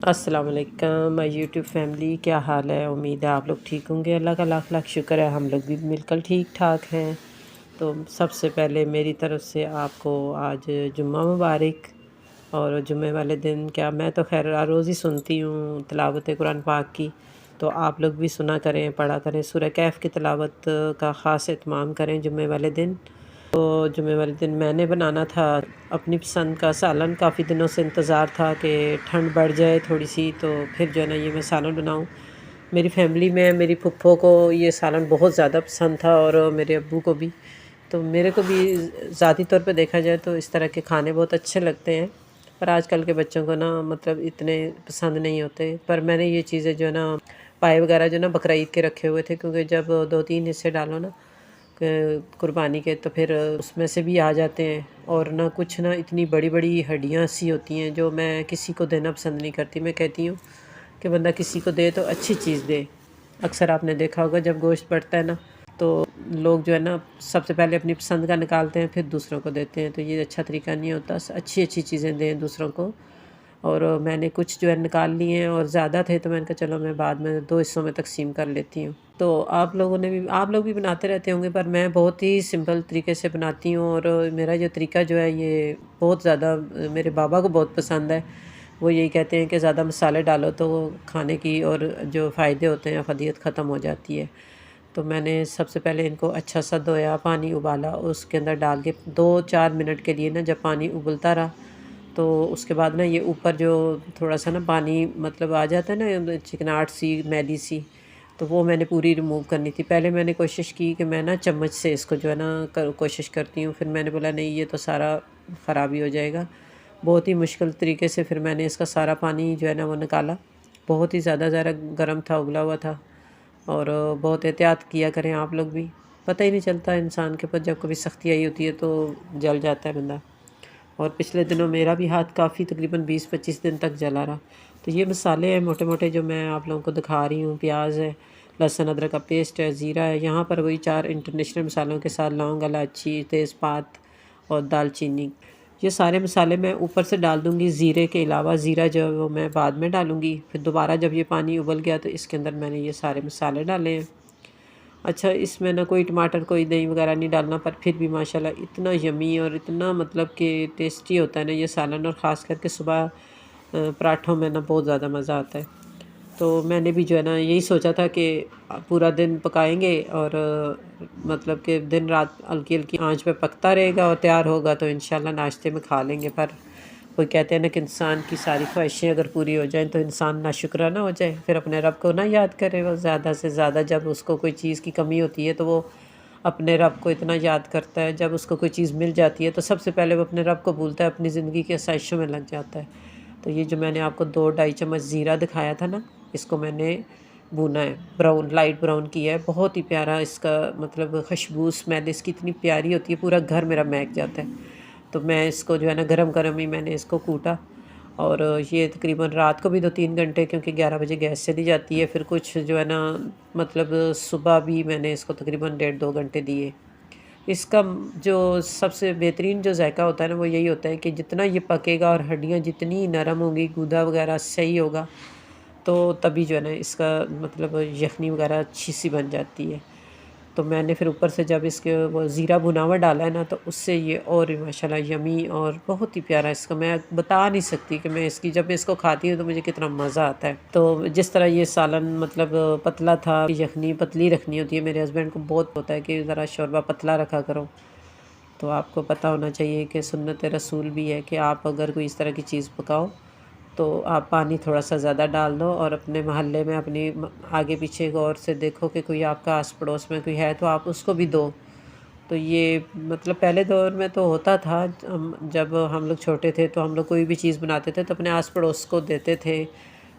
अस्सलाम वालेकुम my YouTube family, क्या हाल है। उम्मीद है आप लोग ठीक होंगे। अल्लाह का लाख लाख शुक्र है, हम लोग भी बिल्कुल ठीक ठाक हैं। तो सबसे पहले मेरी तरफ़ से आपको आज जुम्मा मुबारक। और जुम्मे वाले दिन क्या, मैं तो खैर रोज़ ही सुनती हूँ तिलावत कुरान पाक की, तो आप लोग भी सुना करें, पढ़ा करें। सूरह कैफ़ की तिलावत का ख़ास एहतमाम करें जुम्मे वाले दिन। तो जुम्मे वाले दिन मैंने बनाना था अपनी पसंद का सालन। काफ़ी दिनों से इंतज़ार था कि ठंड बढ़ जाए थोड़ी सी, तो फिर जो है ना ये मैं सालन बनाऊँ। मेरी फैमिली में मेरी फुप्पो को ये सालन बहुत ज़्यादा पसंद था और मेरे अब्बू को भी। तो मेरे को भी ज़ाती तौर पे देखा जाए तो इस तरह के खाने बहुत अच्छे लगते हैं, पर आजकल के बच्चों को ना मतलब इतने पसंद नहीं होते। पर मैंने ये चीज़ें जो है ना पाए वगैरह जो ना बकरीद के रखे हुए थे, क्योंकि जब 2-3 हिस्से डालो ना कुर्बानी के, तो फिर उसमें से भी आ जाते हैं। और ना कुछ ना इतनी बड़ी बड़ी हड्डियाँ सी होती हैं जो मैं किसी को देना पसंद नहीं करती। मैं कहती हूँ कि बंदा किसी को दे तो अच्छी चीज़ दे। अक्सर आपने देखा होगा जब गोश्त बढ़ता है ना, तो लोग जो है ना सबसे पहले अपनी पसंद का निकालते हैं, फिर दूसरों को देते हैं। तो ये अच्छा तरीका नहीं होता। अच्छी अच्छी चीज़ें दें दूसरों को। और मैंने कुछ जो है निकाल लिए हैं और ज़्यादा थे, तो मैंने कहा चलो मैं बाद में 2 हिस्सों में तकसीम कर लेती हूँ। तो आप लोग भी बनाते रहते होंगे, पर मैं बहुत ही सिंपल तरीके से बनाती हूँ। और मेरा जो तरीका जो है ये बहुत ज़्यादा मेरे बाबा को बहुत पसंद है। वो यही कहते हैं कि ज़्यादा मसाले डालो तो खाने की और जो फ़ायदे होते हैं अफ़ादियत ख़त्म हो जाती है। तो मैंने सबसे पहले इनको अच्छा सा धोया, पानी उबाला, उसके अंदर डाल के 2-4 मिनट के लिए ना, जब पानी उबलता रहा तो उसके बाद ना ये ऊपर जो थोड़ा-सा ना पानी मतलब आ जाता है ना, चिकनाहट सी, मैली सी, तो वो मैंने पूरी रिमूव करनी थी। पहले मैंने कोशिश की कि मैं ना चम्मच से इसको जो है ना कोशिश करती हूँ, फिर मैंने बोला नहीं ये तो सारा ख़राब ही हो जाएगा। बहुत ही मुश्किल तरीके से फिर मैंने इसका सारा पानी जो है ना वो निकाला। बहुत ही ज़्यादा गर्म था, उबला हुआ था। और बहुत एहतियात किया करें आप लोग भी। पता ही नहीं चलता इंसान के ऊपर, जब कभी सख्ती आई होती है तो जल जाता है बंदा। और पिछले दिनों मेरा भी हाथ काफ़ी तकरीबन 20-25 दिन तक जला रहा। तो ये मसाले हैं मोटे-मोटे जो मैं आप लोगों को दिखा रही हूँ। प्याज है, लहसुन अदरक का पेस्ट है, ज़ीरा है। यहाँ पर वही 4 इंटरनेशनल मसालों के साथ लौंग, इलायची, तेज़पात और दालचीनी, ये सारे मसाले मैं ऊपर से डाल दूँगी। ज़ीरे के अलावा ज़ीरा जो है वो मैं बाद में डालूँगी। फिर दोबारा जब ये पानी उबल गया तो इसके अंदर मैंने ये सारे मसाले डाले हैं। अच्छा, इसमें ना कोई टमाटर, कोई दही वगैरह नहीं डालना, पर फिर भी माशाल्लाह इतना यमी और इतना मतलब कि टेस्टी होता है ना ये सालन। और ख़ास करके सुबह पराठों में ना बहुत ज़्यादा मज़ा आता है। तो मैंने भी जो है ना यही सोचा था कि पूरा दिन पकाएंगे और मतलब कि दिन रात हल्की हल्की आंच पे पकता रहेगा और तैयार होगा तो इंशाल्लाह नाश्ते में खा लेंगे। पर कोई कहते हैं ना कि इंसान की सारी ख्वाहिशें अगर पूरी हो जाएं तो इंसान नाशुक्राना हो जाए, फिर अपने रब को ना याद करे। वो ज़्यादा से ज़्यादा जब उसको कोई चीज़ की कमी होती है तो वो अपने रब को इतना याद करता है। जब उसको कोई चीज़ मिल जाती है तो सबसे पहले वो अपने रब को भूलता है, अपनी ज़िंदगी की आसाइशों में लग जाता है। तो ये जो मैंने आपको 2-2.5 चम्मच ज़ीरा दिखाया था ना, इसको मैंने भुना है, ब्राउन, लाइट ब्राउन किया है। बहुत ही प्यारा इसका मतलब खुशबू, स्मेल इसकी इतनी प्यारी होती है, पूरा घर मेरा महक जाता है। तो मैं इसको जो है ना गरम-गरम ही मैंने इसको कूटा। और ये तकरीबन रात को भी 2-3 घंटे, क्योंकि 11 बजे गैस चली जाती है। फिर कुछ जो है ना मतलब सुबह भी मैंने इसको तकरीबन 1.5-2 घंटे दिए। इसका जो सबसे बेहतरीन जो जायका होता है ना वो यही होता है कि जितना ये पकेगा और हड्डियाँ जितनी नरम होंगी, गूदा वगैरह सही होगा, तो तभी जो है ना इसका मतलब यखनी वगैरह अच्छी सी बन जाती है। तो मैंने फिर ऊपर से जब इसके वो ज़ीरा भुना हुआ डाला है ना, तो उससे ये और भी माशाल्लाह यमी और बहुत ही प्यारा, इसका मैं बता नहीं सकती कि मैं इसकी जब मैं इसको खाती हूँ तो मुझे कितना मज़ा आता है। तो जिस तरह ये सालन मतलब पतला था, यखनी पतली रखनी होती है। मेरे हस्बैंड को बहुत होता है कि ज़रा शोरबा पतला रखा करो। तो आपको पता होना चाहिए कि सुन्नत रसूल भी है कि आप अगर कोई इस तरह की चीज़ पकाओ तो आप पानी थोड़ा-सा ज़्यादा डाल दो और अपने मोहल्ले में अपनी आगे पीछे गौर से देखो कि कोई आपका आस-पड़ोस में कोई है तो आप उसको भी दो। तो ये मतलब पहले दौर में तो होता था, जब हम लोग छोटे थे तो हम लोग कोई भी चीज़ बनाते थे तो अपने आस-पड़ोस को देते थे।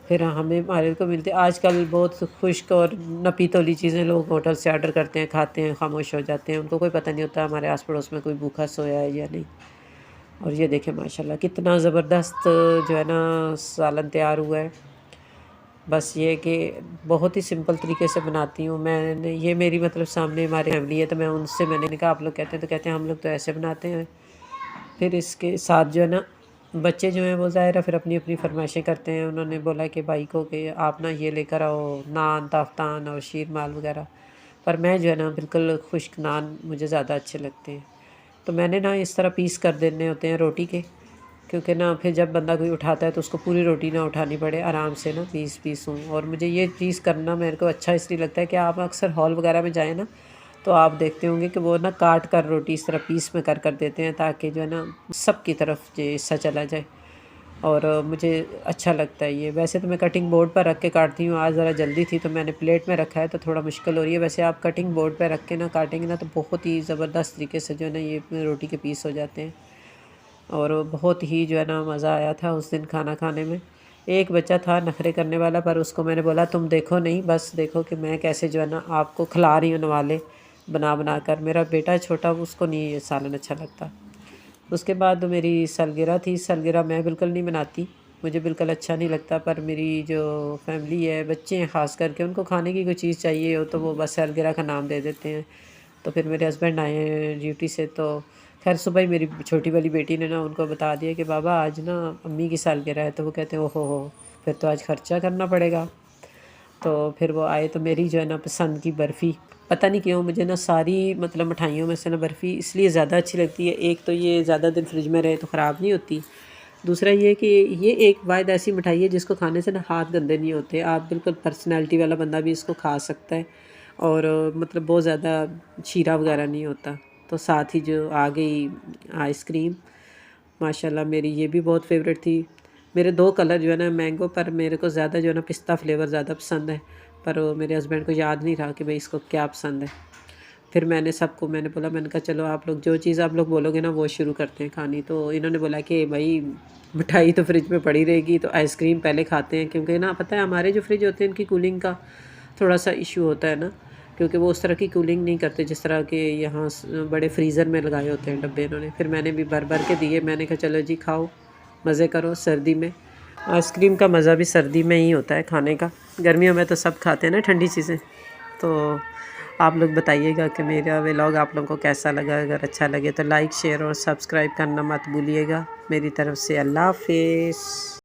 फिर हमें हमारे को मिलते। आजकल बहुत खुश्क और नपी-तोली चीज़ें लोग होटल से ऑर्डर करते हैं, खाते हैं, खामोश हो जाते हैं। उनको कोई पता नहीं होता हमारे आस-पड़ोस में कोई भूखा सोया है या नहीं। और ये देखें माशाल्लाह कितना ज़बरदस्त जो है ना सालन तैयार हुआ है। बस ये है कि बहुत ही सिंपल तरीके से बनाती हूँ। मैंने ये मेरी मतलब सामने हमारी फैमिली है तो मैं उनसे मैंने कहा आप लोग कहते हैं, तो कहते हैं हम लोग तो ऐसे बनाते हैं। फिर इसके साथ जो है ना बच्चे जो हैं वो ज़ाहिर है फिर अपनी अपनी फरमाइशें करते हैं। उन्होंने बोला कि भाई को कि आप ना ये लेकर आओ नान, ताफ़तान और शीर माल वगैरह। पर मैं जो है ना बिल्कुल खुश्क नान मुझे ज़्यादा अच्छे लगते हैं। तो मैंने ना इस तरह पीस कर देने होते हैं रोटी के, क्योंकि ना फिर जब बंदा कोई उठाता है तो उसको पूरी रोटी ना उठानी पड़े, आराम से ना पीसूँ। और मुझे ये चीज़ करना मेरे को अच्छा इसलिए लगता है कि आप अक्सर हॉल वगैरह में जाएँ ना, तो आप देखते होंगे कि वो ना काट कर रोटी इस तरह पीस में कर देते हैं, ताकि जो है ना सब की तरफ ये हिस्सा चला जाए। और मुझे अच्छा लगता है ये। वैसे तो मैं कटिंग बोर्ड पर रख के काटती हूँ, आज ज़रा जल्दी थी तो मैंने प्लेट में रखा है तो थोड़ा मुश्किल हो रही है। वैसे आप कटिंग बोर्ड पर रख के ना काटेंगे ना तो बहुत ही ज़बरदस्त तरीके से जो है ना ये रोटी के पीस हो जाते हैं। और बहुत ही जो है ना मज़ा आया था उस दिन खाना खाने में। एक बच्चा था नखरे करने वाला, पर उसको मैंने बोला तुम देखो नहीं, बस देखो कि मैं कैसे जो है ना आपको खिला रही हूँ नवाले बना कर। मेरा बेटा छोटा, उसको नहीं ये सालन अच्छा लगता। उसके बाद मेरी सालगिरह थी। सालगिरह मैं बिल्कुल नहीं मनाती, मुझे बिल्कुल अच्छा नहीं लगता। पर मेरी जो फैमिली है, बच्चे हैं ख़ास करके, उनको खाने की कोई चीज़ चाहिए हो तो वो बस सालगिरह का नाम दे देते हैं। तो फिर मेरे हस्बैंड आए हैं ड्यूटी से, तो खैर सुबह ही मेरी छोटी वाली बेटी ने ना उनको बता दिया कि बाबा आज ना अम्मी की सालगिरह है। तो वो कहते हैं ओहो हो, फिर तो आज ख़र्चा करना पड़ेगा। तो फिर वो आए तो मेरी जो है ना पसंद की बर्फ़ी, पता नहीं क्यों मुझे ना सारी मतलब मिठाइयों में से ना बर्फ़ी इसलिए ज़्यादा अच्छी लगती है। एक तो ये ज़्यादा दिन फ्रिज में रहे तो ख़राब नहीं होती। दूसरा ये कि ये एक वाहिद ऐसी मिठाई है जिसको खाने से ना हाथ गंदे नहीं होते। आप बिल्कुल पर्सनैलिटी वाला बंदा भी इसको खा सकता है। और मतलब बहुत ज़्यादा शीरा वगैरह नहीं होता। तो साथ ही जो आ गई आइसक्रीम, माशाल्लाह मेरी ये भी बहुत फ़ेवरेट थी। मेरे 2 कलर जो है ना मैंगो, पर मेरे को ज़्यादा जो है ना पिस्ता फ्लेवर ज़्यादा पसंद है। पर वो मेरे हस्बैंड को याद नहीं रहा कि भई इसको क्या पसंद है। फिर मैंने बोला, मैंने कहा चलो आप लोग जो चीज़ आप लोग बोलोगे ना वो शुरू करते हैं खानी। तो इन्होंने बोला कि भई मिठाई तो फ्रिज में पड़ी रहेगी, तो आइसक्रीम पहले खाते हैं। क्योंकि ना पता है हमारे जो फ्रिज होते हैं इनकी कूलिंग का थोड़ा-सा इश्यू होता है ना, क्योंकि वो उस तरह की कूलिंग नहीं करते जिस तरह के यहाँ बड़े फ्रीज़र में लगाए होते हैं डब्बे इन्होंने। फिर मैंने भी भर-भर के दिए। मैंने कहा चलो जी खाओ, मज़े करो सर्दी में। आइसक्रीम का मज़ा भी सर्दी में ही होता है खाने का। गर्मियों में तो सब खाते हैं ना ठंडी चीज़ें। तो आप लोग बताइएगा कि मेरा व्लॉग आप लोगों को कैसा लगा। अगर अच्छा लगे तो लाइक, शेयर और सब्सक्राइब करना मत भूलिएगा। मेरी तरफ से अल्लाह हाफ़िज़।